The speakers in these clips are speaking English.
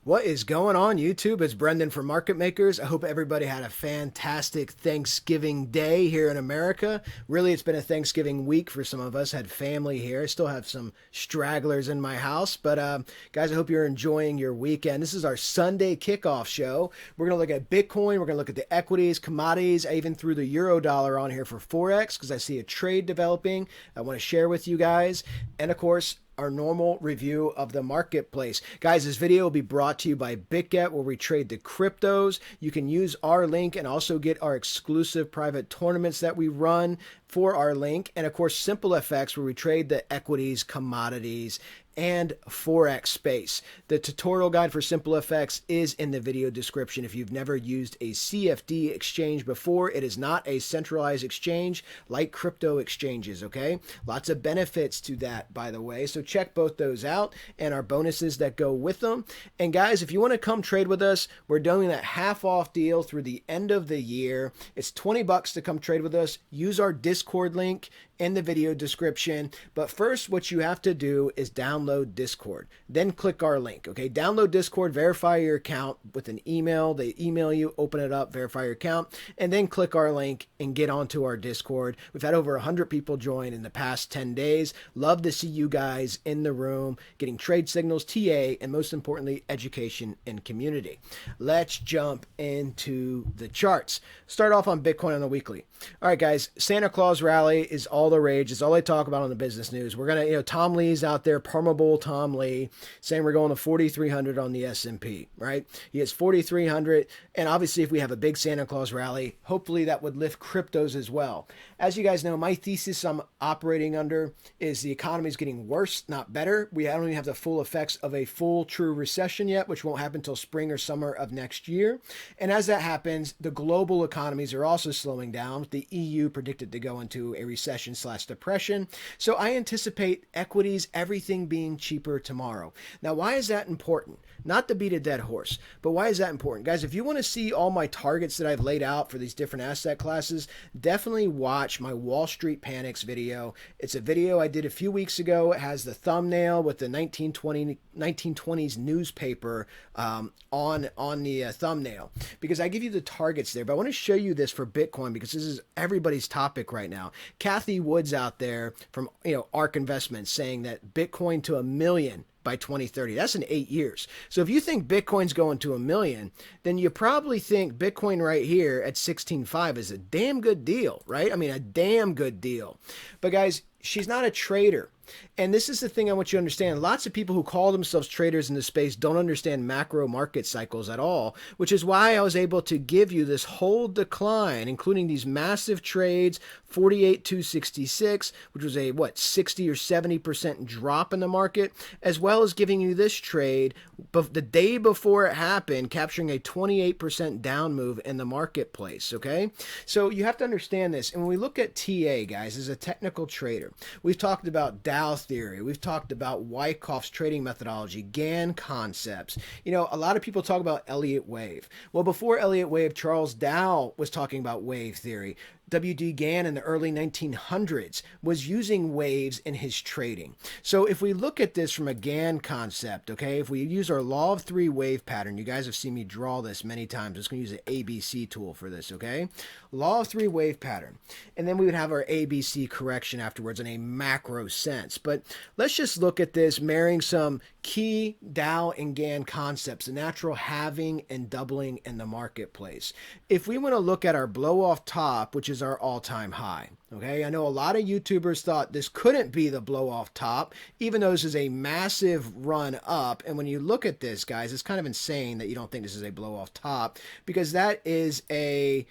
What is going on, YouTube? It's Brendan from Market Makers. I hope everybody had a fantastic Thanksgiving day here in America. Really, it's been a Thanksgiving week for some of us. Had family here. I still have some stragglers in my house. But guys, I hope you're enjoying your weekend. This is our Sunday kickoff show. We're going to look at Bitcoin. We're going to look at the equities, commodities. I even threw the euro dollar on here for Forex because I see a trade developing I want to share with you guys. And of course, our normal review of the marketplace. Guys, this video will be brought to you by BITGET, where we trade the cryptos. You can use our link and also get our exclusive private tournaments that we run for our link. And of course, SimpleFX, where we trade the equities, commodities, and Forex space. The tutorial guide for SimpleFX is in the video description. If you've never used a CFD exchange before, it is not a centralized exchange like crypto exchanges, okay? Lots of benefits to that, by the way. So check both those out and our bonuses that go with them. And guys, if you want to come trade with us, we're doing that half off deal through the end of the year. It's $20 to come trade with us. Use our Discord link in the video description. But first, what you have to do is download Discord. Then click our link, okay? Download Discord, verify your account with an email. They email you, open it up, verify your account, and then click our link and get onto our Discord. We've had over 100 people join in the past 10 days. Love to see you guys in the room, getting trade signals, TA, and most importantly, education and community. Let's jump into the charts. Start off on Bitcoin on the weekly. All right, guys, Santa Claus rally is all the rage. It's all they talk about on the business news. We're going to, Tom Lee's out there, Permabull Tom Lee, saying we're going to 4,300 on the S&P, right? He has 4,300. And obviously, if we have a big Santa Claus rally, hopefully that would lift cryptos as well. As you guys know, my thesis I'm operating under is the economy is getting worse, not better. We don't even have the full effects of a full true recession yet, which won't happen until spring or summer of next year. And as that happens, the global economies are also slowing down. The EU predicted to go into a recession/depression. So I anticipate equities, everything being cheaper tomorrow. Now, why is that important? Not to beat a dead horse, but why is that important? Guys, if you want to see all my targets that I've laid out for these different asset classes, definitely watch my Wall Street Panics video. It's a video I did a few weeks ago. It has the thumbnail with the 1920s newspaper on the thumbnail, because I give you the targets there. But I want to show you this for Bitcoin because this is everybody's topic right now. Kathy Woods out there from ARK Investments saying that Bitcoin to 1 million by 2030. That's in 8 years. So if you think Bitcoin's going to 1 million, then you probably think Bitcoin right here at 16.5 is a damn good deal, right? I mean, a damn good deal. But guys, she's not a trader. And this is the thing I want you to understand. Lots of people who call themselves traders in this space don't understand macro market cycles at all, which is why I was able to give you this whole decline, including these massive trades, 48,266, which was a, 60 or 70% drop in the market, as well as giving you this trade the day before it happened, capturing a 28% down move in the marketplace, okay? So you have to understand this. And when we look at TA, guys, as a technical trader, we've talked about Dow theory. We've talked about Wyckoff's trading methodology, Gann concepts. A lot of people talk about Elliott wave. Well, before Elliott wave, Charles Dow was talking about wave theory. W.D. Gann in the early 1900s was using waves in his trading. So if we look at this from a Gann concept, okay, if we use our law of three wave pattern, you guys have seen me draw this many times. I'm just going to use an ABC tool for this, okay? Law of three wave pattern. And then we would have our ABC correction afterwards in a macro sense. But let's just look at this marrying some key Dow and Gann concepts, the natural halving and doubling in the marketplace. If we want to look at our blow off top, which is our all-time high. Okay, I know a lot of YouTubers thought this couldn't be the blow off top, even though this is a massive run up. And when you look at this, guys, it's kind of insane that you don't think this is a blow off top, because that is a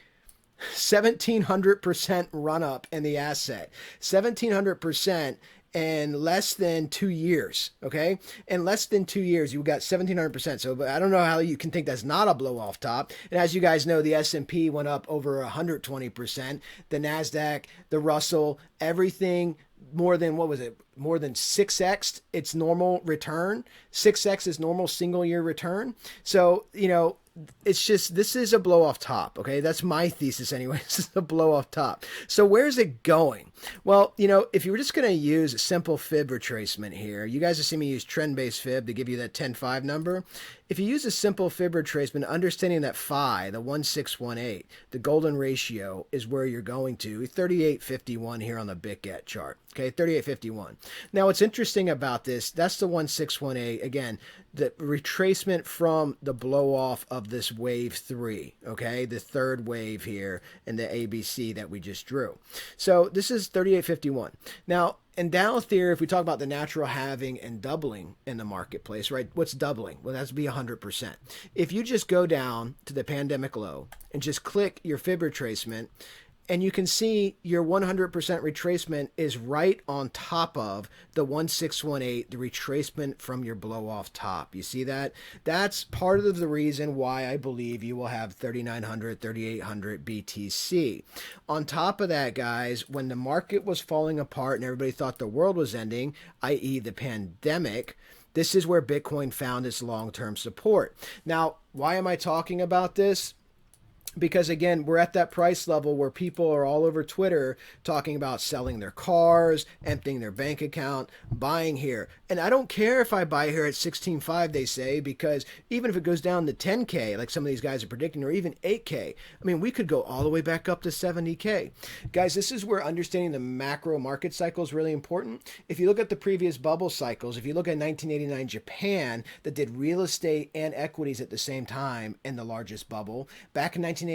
1,700% run up in the asset. 1,700% in less than 2 years, okay? In less than 2 years, you got 1,700%. So I don't know how you can think that's not a blow off top. And as you guys know, the S&P went up over 120%. The NASDAQ, the Russell, everything more than, more than 6x its normal return. 6x is normal single year return. So, it's just, this is a blow off top. Okay. That's my thesis anyway. This is a blow off top. So where's it going? Well, if you were just going to use simple fib retracement here, you guys have seen me use trend based fib to give you that 10.5 number. If you use a simple fib retracement, understanding that phi, the 1618, the golden ratio is where you're going to, 3851 here on the BITGET chart. Okay, 3851. Now, what's interesting about this, that's the 1618, again, the retracement from the blow off of this wave 3, okay, the third wave here in the ABC that we just drew. So this is 3851. Now, in Dow theory, if we talk about the natural halving and doubling in the marketplace, right, what's doubling? Well, that's be 100%. If you just go down to the pandemic low and just click your fib retracement, and you can see your 100% retracement is right on top of the 1618, the retracement from your blow off top. You see that? That's part of the reason why I believe you will have 3900, 3800 BTC. On top of that, guys, when the market was falling apart and everybody thought the world was ending, i.e. the pandemic, this is where Bitcoin found its long-term support. Now, why am I talking about this? Because again, we're at that price level where people are all over Twitter talking about selling their cars, emptying their bank account, buying here. And I don't care if I buy here at 16.5, they say, because even if it goes down to 10K, like some of these guys are predicting, or even 8K, I mean, we could go all the way back up to 70K. Guys, this is where understanding the macro market cycle is really important. If you look at the previous bubble cycles, if you look at 1989 Japan, that did real estate and equities at the same time in the largest bubble, back in 1989,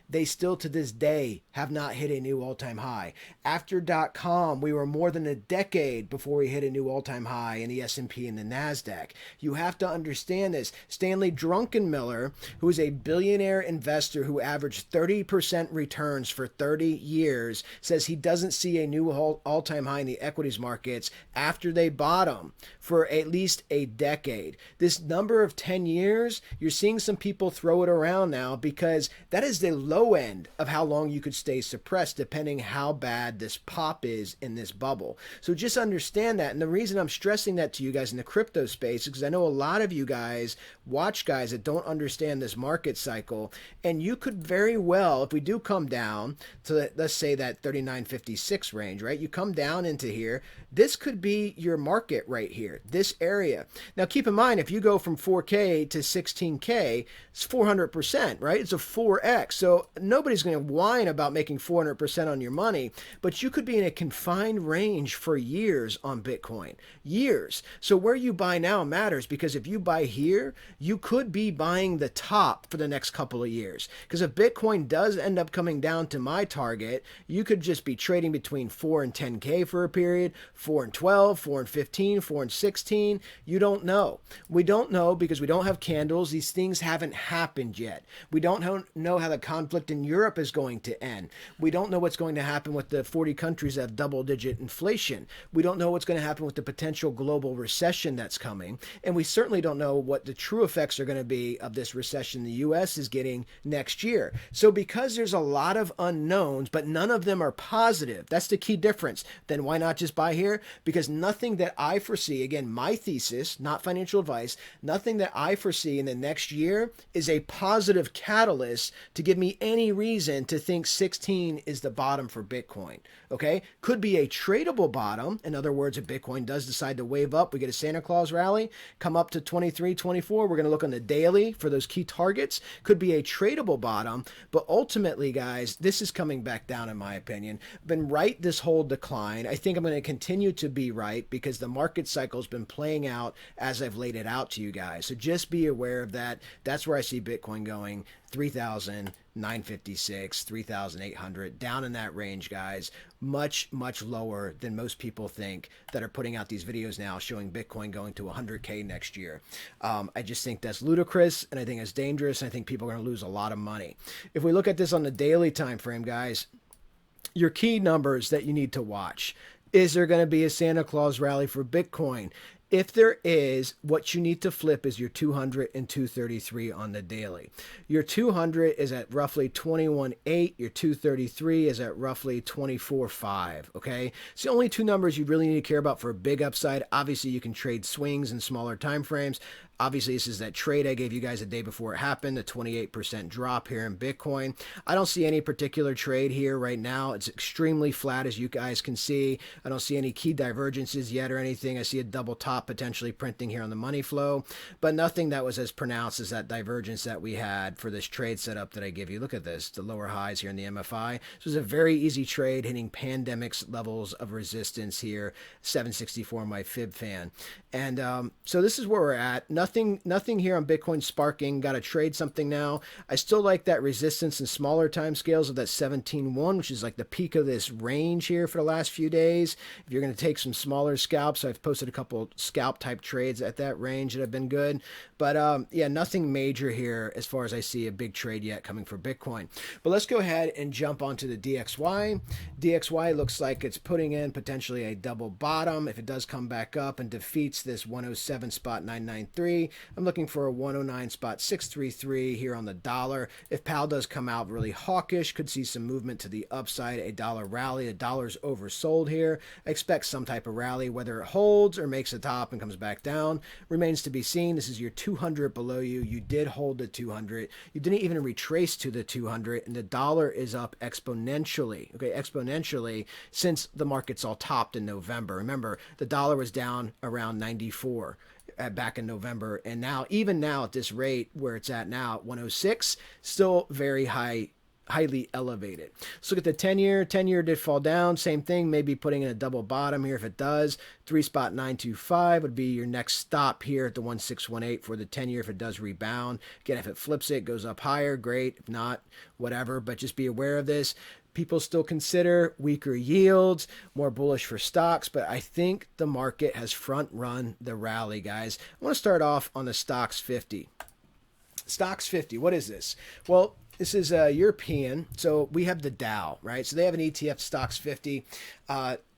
they still to this day have not hit a new all-time high. After .com, we were more than a decade before we hit a new all-time high in the S&P and the NASDAQ. You have to understand this. Stanley Druckenmiller, who is a billionaire investor who averaged 30% returns for 30 years, says he doesn't see a new all-time high in the equities markets after they bottom for at least a decade. This number of 10 years, you're seeing some people throw it around now because that is the low end of how long you could stay suppressed depending how bad this pop is in this bubble. So just understand that. And the reason I'm stressing that to you guys in the crypto space is because I know a lot of you guys watch guys that don't understand this market cycle. And you could very well, if we do come down to, let's say, that 39.56 range, right? You come down into here, this could be your market right here, this area. Now, keep in mind, if you go from 4K to 16K, it's 400%, right? It's a 4X. So nobody's going to whine about making 400% on your money, but you could be in a confined range for years on Bitcoin. Years. So where you buy now matters, because if you buy here, you could be buying the top for the next couple of years. Because if Bitcoin does end up coming down to my target, you could just be trading between 4 and 10K for a period, 4 and 12, 4 and 15, 4 and 16. You don't know. We don't know because we don't have candles. These things haven't happened yet. We don't know how the conflict in Europe is going to end. We don't know what's going to happen with the 40 countries that have double-digit inflation. We don't know what's going to happen with the potential global recession that's coming. And we certainly don't know what the true effects are going to be of this recession the U.S. is getting next year. So because there's a lot of unknowns, but none of them are positive, that's the key difference. Then why not just buy here? Because nothing that I foresee, again, my thesis, not financial advice, nothing that I foresee in the next year is a positive catalyst to give me any reason to think 16 is the bottom for Bitcoin. Okay? Could be a tradable bottom. In other words, if Bitcoin does decide to wave up, we get a Santa Claus rally, come up to 23, 24. We're going to look on the daily for those key targets. Could be a tradable bottom. But ultimately, guys, this is coming back down, in my opinion. Been right this whole decline. I think I'm going to continue to be right because the market cycle has been playing out as I've laid it out to you guys. So just be aware of that. That's where I see Bitcoin going. 3,956, 3,800, down in that range, guys. Much, much lower than most people think that are putting out these videos now showing Bitcoin going to 100K next year. I just think that's ludicrous, and I think it's dangerous, and I think people are going to lose a lot of money. If we look at this on the daily time frame, guys, your key numbers that you need to watch. Is there going to be a Santa Claus rally for Bitcoin? If there is, what you need to flip is your 200 and 233 on the daily. Your 200 is at roughly 21.8. Your 233 is at roughly 24.5. Okay, it's the only two numbers you really need to care about for a big upside. Obviously, you can trade swings in smaller time frames. Obviously, this is that trade I gave you guys the day before it happened, the 28% drop here in Bitcoin. I don't see any particular trade here right now. It's extremely flat, as you guys can see. I don't see any key divergences yet or anything. I see a double top potentially printing here on the money flow, but nothing that was as pronounced as that divergence that we had for this trade setup that I give you. Look at this, the lower highs here in the MFI. This was a very easy trade, hitting pandemic levels of resistance here, 764 my fib fan. And so this is where we're at. Nothing here on Bitcoin sparking. Got to trade something now. I still like that resistance in smaller time scales of that 17.1, which is like the peak of this range here for the last few days. If you're going to take some smaller scalps, I've posted a couple scalp type trades at that range that have been good. But yeah, nothing major here as far as I see a big trade yet coming for Bitcoin. But let's go ahead and jump onto the DXY. DXY looks like it's putting in potentially a double bottom. If it does come back up and defeats this 107 spot 993, I'm looking for a 109 spot 633 here on the dollar. If Powell does come out really hawkish, could see some movement to the upside, a dollar rally. The dollar's oversold here. I expect some type of rally, whether it holds or makes a top and comes back down remains to be seen. This is your 200 below you. You did hold the 200. You didn't even retrace to the 200, and the dollar is up exponentially. Okay, exponentially since the market's all topped in November. Remember, the dollar was down around 94 back in November, and now, even now at this rate where it's at now at 106, still very highly elevated. Let's look at the 10-year. 10-year did fall down. Same thing, maybe putting in a double bottom here. If it does, 3.925 would be your next stop here at the 1618 for the 10-year if it does rebound. Again, if it flips it, goes up higher, great. If not, whatever, but just be aware of this. People still consider weaker yields, more bullish for stocks, but I think the market has front run the rally, guys. I want to start off on the Stocks 50. Stocks 50, what is this? Well, this is European, so we have the Dow, right? So they have an ETF, Stocks 50.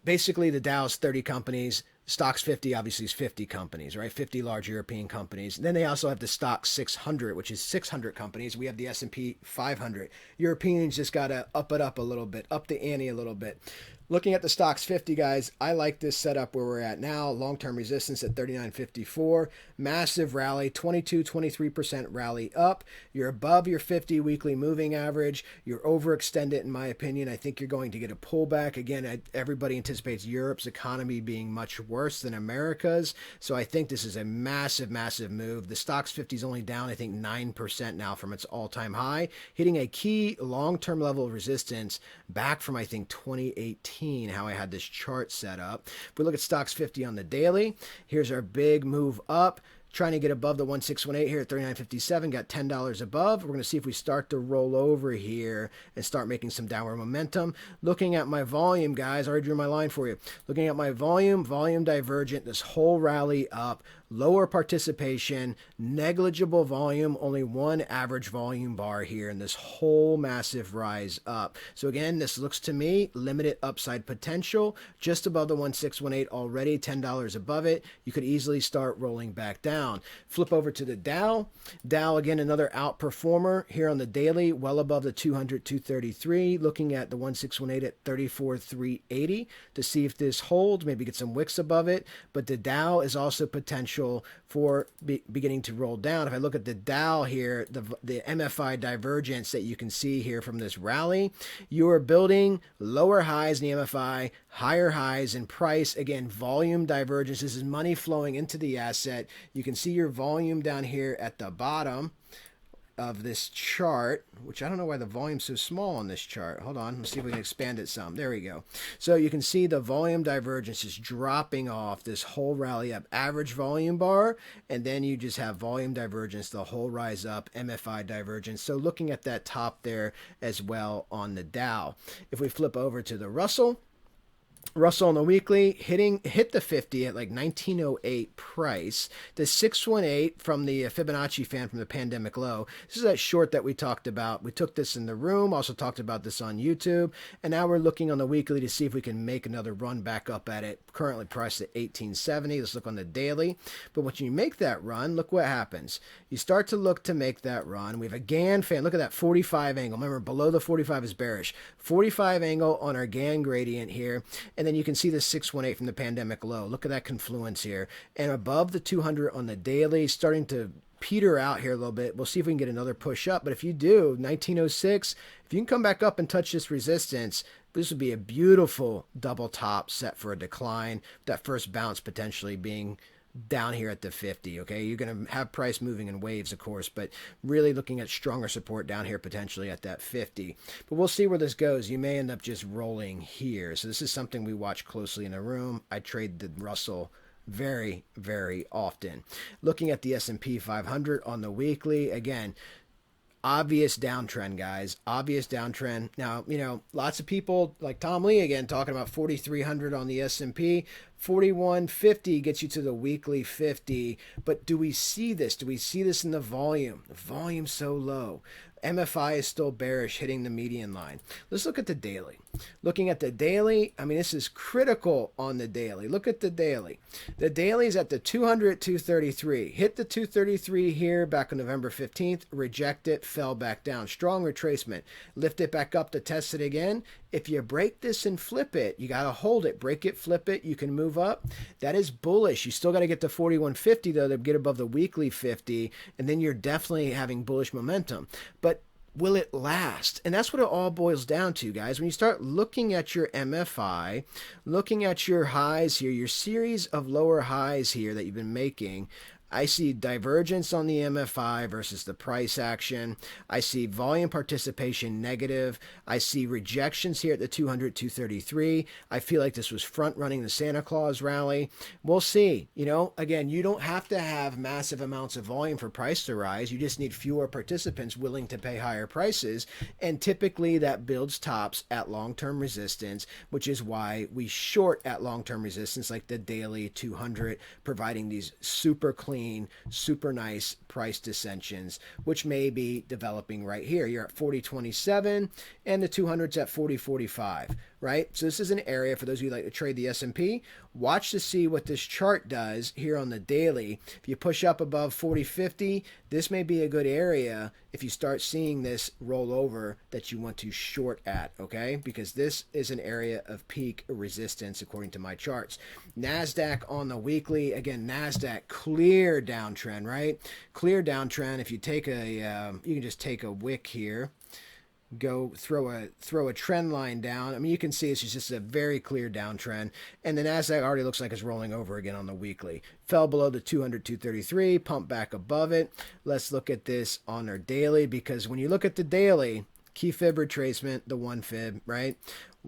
Basically, the Dow's 30 companies. Stocks 50 obviously is 50 companies, right? 50 large European companies. Then they also have the Stocks 600, which is 600 companies. We have the S&P 500. Europeans just got to up it up a little bit, up the ante a little bit. Looking at the Stocks 50, guys, I like this setup where we're at now. Long-term resistance at 39.54. Massive rally, 23% rally up. You're above your 50 weekly moving average. You're overextended, in my opinion. I think you're going to get a pullback. Again, everybody anticipates Europe's economy being much worse than America's. So I think this is a massive, massive move. The Stocks 50 is only down, I think, 9% now from its all-time high, hitting a key long-term level of resistance back from, I think, 2018. How I had this chart set up. If we look at Stocks 50 on the daily, here's our big move up. Trying to get above the 1618 here at 39.57, got $10 above. We're going to see if we start to roll over here and start making some downward momentum. Looking at my volume, guys, I already drew my line for you. Looking at my volume divergent, this whole rally up, lower participation, negligible volume, only one average volume bar here in this whole massive rise up. So again, this looks to me limited upside potential, just above the 1618 already, $10 above it. You could easily start rolling back down. Flip over to the Dow. Dow, again, another outperformer here on the daily, well above the 200, 233. Looking at the 1618 at 34,380 to see if this holds, maybe get some wicks above it. But the Dow is also potential for beginning to roll down. If I look at the Dow here, the MFI divergence that you can see here from this rally, you are building lower highs in the MFI, higher highs in price. Again, volume divergence. This is money flowing into the asset. You can see your volume down here at the bottom of this chart, which I don't know why the volume's so small on this chart. Hold on, let's see if we can expand it some. There we go. So you can see the volume divergence is dropping off this whole rally up, average volume bar, and then you just have volume divergence, the whole rise up, MFI divergence. So looking at that top there as well on the Dow. If we flip over to the Russell on the weekly, hit the 50 at like 1908 price. The 618 from the Fibonacci fan from the pandemic low. This is that short that we talked about. We took this in the room, also talked about this on YouTube, and now we're looking on the weekly to see if we can make another run back up at it. Currently priced at 1870. Let's look on the daily. But when you make that run, look what happens. You start to look to make that run. We have a Gann fan. Look at that 45 angle. Remember, below the 45 is bearish. 45 angle on our Gann gradient here. And then you can see the 618 from the pandemic low. Look at that confluence here. And above the 200 on the daily, starting to peter out here a little bit. We'll see if we can get another push up. But if you do, 1906, if you can come back up and touch this resistance, this would be a beautiful double top set for a decline. That first bounce potentially being down here at the 50. Okay, you're going to have price moving in waves, of course, but really looking at stronger support down here potentially at that 50. But we'll see where this goes. You may end up just rolling here. So this is something we watch closely in the room. I trade the Russell very, very often. Looking at the S&P 500 on the weekly, again, obvious downtrend, guys. Obvious downtrend. Now, lots of people like Tom Lee again talking about 4,300 on the S&P. 4150 gets you to the weekly 50. But do we see this? Do we see this in the volume? The volume's so low. MFI is still bearish, hitting the median line. Let's look at the daily. Looking at the daily, this is critical on the daily. Look at the daily. The daily is at the 200, 233. Hit the 233 here back on November 15th. Reject it, fell back down. Strong retracement. Lift it back up to test it again. If you break this and flip it, you got to hold it. Break it, flip it. You can move up. That is bullish. You still got to get to 4150 though to get above the weekly 50. And then you're definitely having bullish momentum. But will it last? And that's what it all boils down to, guys. When you start looking at your MFI, looking at your highs here, your series of lower highs here that you've been making, I see divergence on the MFI versus the price action. I see volume participation negative. I see rejections here at the 200, 233. I feel like this was front running the Santa Claus rally. We'll see. Again, you don't have to have massive amounts of volume for price to rise. You just need fewer participants willing to pay higher prices. And typically that builds tops at long-term resistance, which is why we short at long-term resistance like the daily 200, providing these super clean, super nice price dissensions, which may be developing right here. You're at 40.27 and the 200's at 40.45, right? So this is an area for those of you who like to trade the S&P. Watch to see what this chart does here on the daily. If you push up above 40.50, this may be a good area if you start seeing this roll over that you want to short at, okay? Because this is an area of peak resistance according to my charts. NASDAQ on the weekly, again, NASDAQ clear downtrend, right? Clear downtrend. If you take you can just take a wick here, go throw a trend line down. You can see it's just a very clear downtrend, and the NASDAQ already looks like it's rolling over again on the weekly. Fell below the 200, 233, pumped back above it. Let's look at this on our daily, because when you look at the daily, key fib retracement, the one fib, right?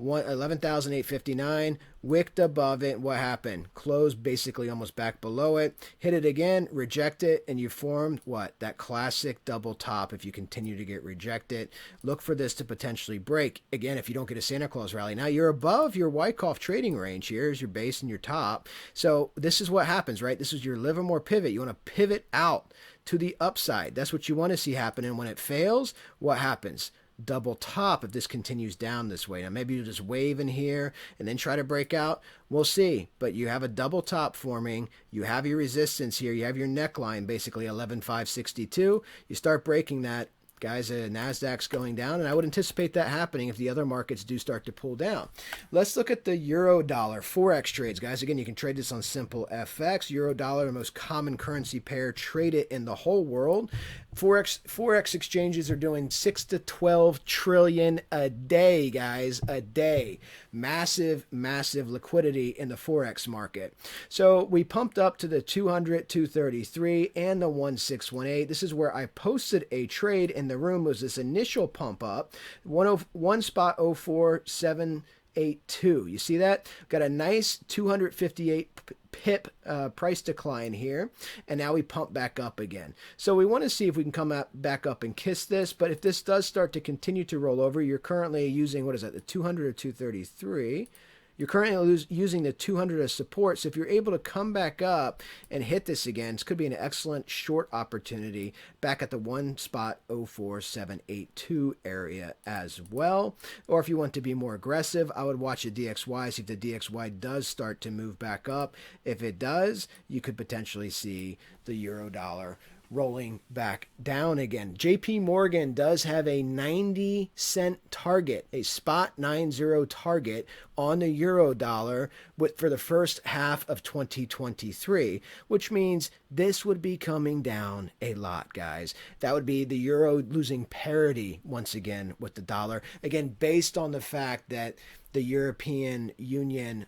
11,859, wicked above it. What happened? Closed basically almost back below it. Hit it again, reject it, and you formed what? That classic double top if you continue to get rejected. Look for this to potentially break. Again, if you don't get a Santa Claus rally. Now you're above your Wyckoff trading range. Here's your base and your top. So this is what happens, right? This is your Livermore pivot. You want to pivot out to the upside. That's what you want to see happen. And when it fails, what happens? Double top if this continues down this way. Now maybe you just wave in here and then try to break out. We'll see. But you have a double top forming. You have your resistance here. You have your neckline, basically 11,562. You start breaking that, guys, NASDAQ's going down, and I would anticipate that happening if the other markets do start to pull down. Let's look at the euro dollar Forex trades, guys. Again, you can trade this on SimpleFX. Euro dollar, the most common currency pair traded in the whole world. Forex exchanges are doing 6 to 12 trillion a day, guys, a day. Massive, massive liquidity in the Forex market. So we pumped up to the 200, 233 and the 1618. This is where I posted a trade in the room. Was this initial pump up, 1 spot 04782. You see that? Got a nice 258 pip price decline here, and now we pump back up again. So we want to see if we can come back up and kiss this, but if this does start to continue to roll over, you're currently using, what is that, the 200 or 233? You're currently using the 200 as support, so if you're able to come back up and hit this again, this could be an excellent short opportunity back at the 1 spot 04782 area as well. Or if you want to be more aggressive, I would watch the DXY, see if the DXY does start to move back up. If it does, you could potentially see the euro dollar rolling back down again. JP Morgan does have a 90-cent target, a spot 90 target on the euro dollar for the first half of 2023, which means this would be coming down a lot, guys. That would be the euro losing parity once again with the dollar. Again, based on the fact that the European Union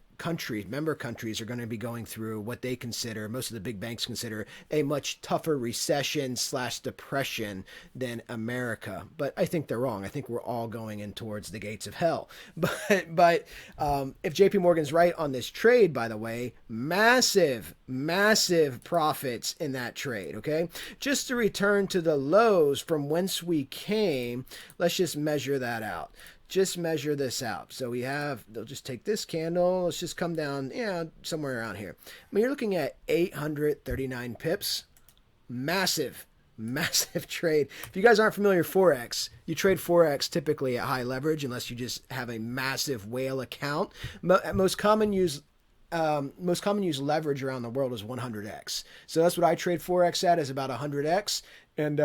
member countries are going to be going through what they consider, most of the big banks consider, a much tougher recession/depression than America. But I think they're wrong. I think we're all going in towards the gates of hell. But if JP Morgan's right on this trade, by the way, massive profits in that trade, okay? Just to return to the lows from whence we came, let's just measure that out. Just measure this out. So they'll just take this candle. Let's just come down, somewhere around here. I mean, you're looking at 839 pips. Massive trade. If you guys aren't familiar with Forex, you trade Forex typically at high leverage unless you just have a massive whale account. Most common use leverage around the world is 100x. So that's what I trade Forex at, is about 100x. And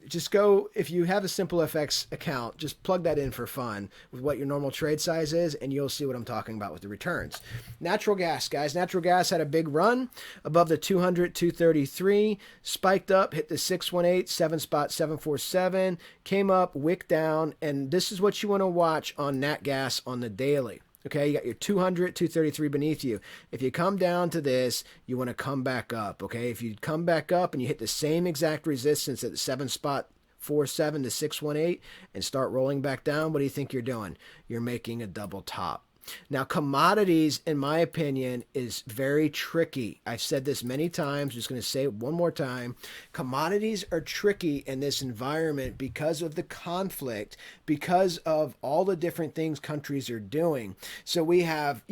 just go, if you have a SimpleFX account, just plug that in for fun with what your normal trade size is, and you'll see what I'm talking about with the returns. Natural gas, guys. Natural gas had a big run above the 200, 233, spiked up, hit the 618, 747, came up, wick down, and this is what you want to watch on Nat Gas on the daily. Okay, you got your 200, 233 beneath you. If you come down to this, you want to come back up. Okay, if you come back up and you hit the same exact resistance at the 7.47 to 618 and start rolling back down, what do you think you're doing? You're making a double top. Now, commodities, in my opinion, is very tricky. I've said this many times. Just going to say it one more time. Commodities are tricky in this environment because of the conflict, because of all the different things countries are doing. So we have,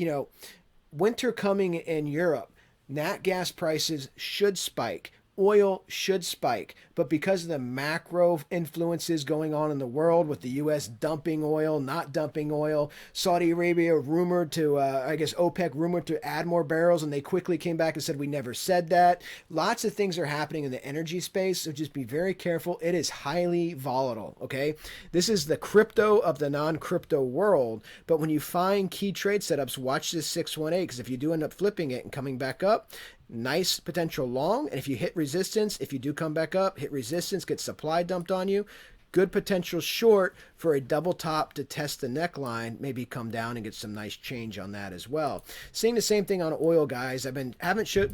winter coming in Europe. Nat gas prices should spike. Oil should spike, but because of the macro influences going on in the world with the U.S. dumping oil, not dumping oil, Saudi Arabia rumored to, OPEC rumored to add more barrels, and they quickly came back and said, we never said that. Lots of things are happening in the energy space, so just be very careful. It is highly volatile, okay? This is the crypto of the non-crypto world, but when you find key trade setups, watch this 618, because if you do end up flipping it and coming back up, nice potential long. And if you hit resistance, if you do come back up, hit resistance, get supply dumped on you, good potential short for a double top to test the neckline, maybe come down and get some nice change on that as well. Seeing the same thing on oil, guys. Haven't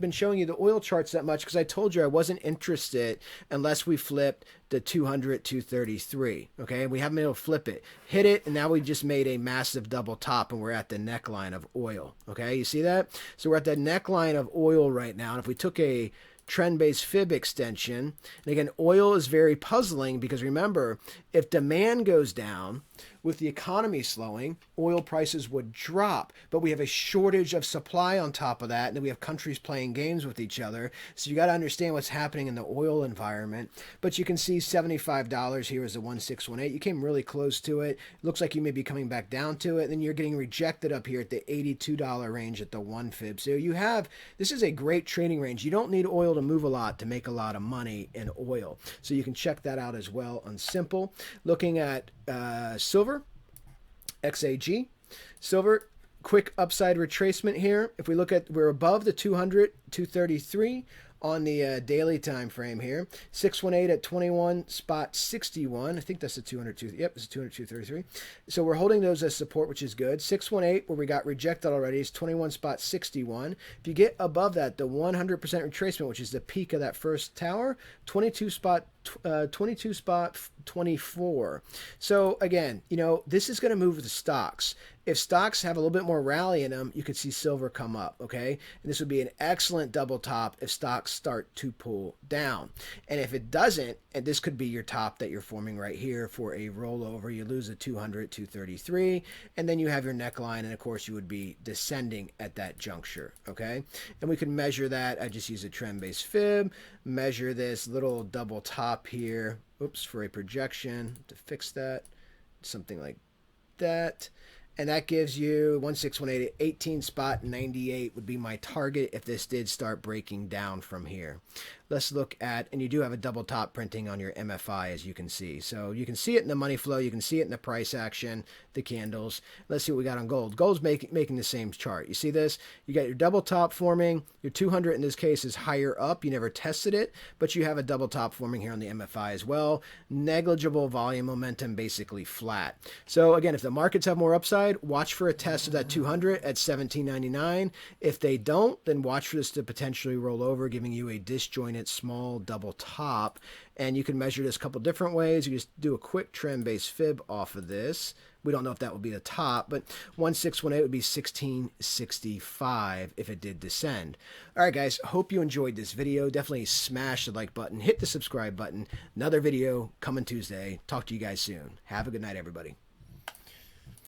been showing you the oil charts that much because I told you I wasn't interested unless we flipped the 200, 233. Okay, we haven't been able to flip it. Hit it, and now we just made a massive double top, and we're at the neckline of oil. Okay, you see that? So we're at the neckline of oil right now, and if we took a trend-based fib extension, and again, oil is very puzzling because remember, if demand goes down with the economy slowing, oil prices would drop, but we have a shortage of supply on top of that, and then we have countries playing games with each other, so you got to understand what's happening in the oil environment. But you can see $75 here is the 1618. You came really close to it. Looks like you may be coming back down to it, and then you're getting rejected up here at the $82 range at the 1 fib. So this is a great trading range. You don't need oil to move a lot to make a lot of money in oil. So you can check that out as well on Simple. Looking at silver, XAG. Silver, quick upside retracement here. If we look at, we're above the 200, 233 on the daily time frame here. 618 at 21.61. I think that's the 200. Yep, it's 200, 233. So we're holding those as support, which is good. 618, where we got rejected already, is 21.61. If you get above that, the 100% retracement, which is the peak of that first tower, 22.24. So again, this is going to move with the stocks. If stocks have a little bit more rally in them, you could see silver come up, okay? And this would be an excellent double top if stocks start to pull down. And if it doesn't, and this could be your top that you're forming right here for a rollover, you lose a 200, 233, and then you have your neckline, and of course you would be descending at that juncture, okay? And we can measure that. I just use a trend-based fib, measure this little double top here, for a projection to fix that, something like that. And that gives you 1618 18.98 would be my target if this did start breaking down from here. let's look at, and you do have a double top printing on your MFI, as you can see. So you can see it in the money flow. You can see it in the price action, the candles. Let's see what we got on gold. Gold's making the same chart. You see this? You got your double top forming. Your 200 in this case is higher up. You never tested it, but you have a double top forming here on the MFI as well. Negligible volume momentum, basically flat. So again, if the markets have more upside, watch for a test of that 200 at 17.99. If they don't, then watch for this to potentially roll over, giving you a disjointed small double top. And you can measure this a couple different ways. You just do a quick trend base fib off of this. We don't know if that would be the top, but 1618 would be 1665 if it did descend. All right, guys, hope you enjoyed this video. Definitely smash the like button, hit the subscribe button. Another video coming Tuesday. Talk to you guys soon. Have a good night, everybody.